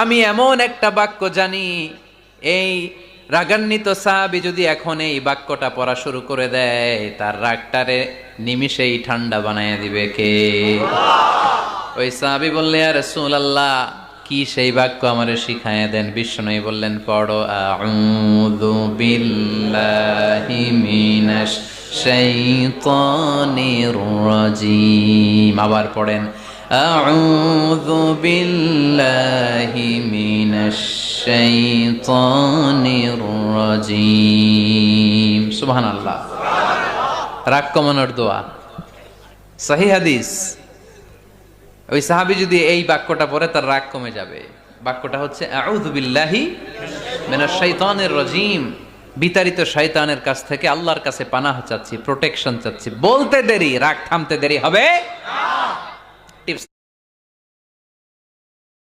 আমি এমন একটা বাক্য জানি, এই রাগান্বিত সাহাবী যদি এখন এই বাক্যটা পড়া শুরু করে দেয়, তার রাগটারে নিমিষেই ঠান্ডা বানায় দিবে কে? ওই সাহাবী বললে, ইয়া রাসূলুল্লাহ, কি সেই বাক্য আমারে শিখায়া দেন। বিশ্বনবী বললেন, পড়ো আউযু বিল্লাহি মিনাশ শাইতানির রাজিম। আবার পড়েন, আউযু বিল্লাহি মিনাশ শাইতানির রাজিম। সুবহানাল্লাহ। রাগ কমানোর দোয়া, সহিহ হাদিস। ওই সাহাবী যদি এই বাক্যটা পড়ে, তার রাগ কমে যাবে। বাক্যটা হচ্ছে আউযু বিল্লাহি মিনাশ শাইতানির রাজিম। বিতাড়িত শয়তানের কাছ থেকে আল্লাহর কাছে পানাহ চাচ্ছি, প্রোটেকশন চাচ্ছি। বলতে দেরি, রাগ থামতে দেরি হবে না।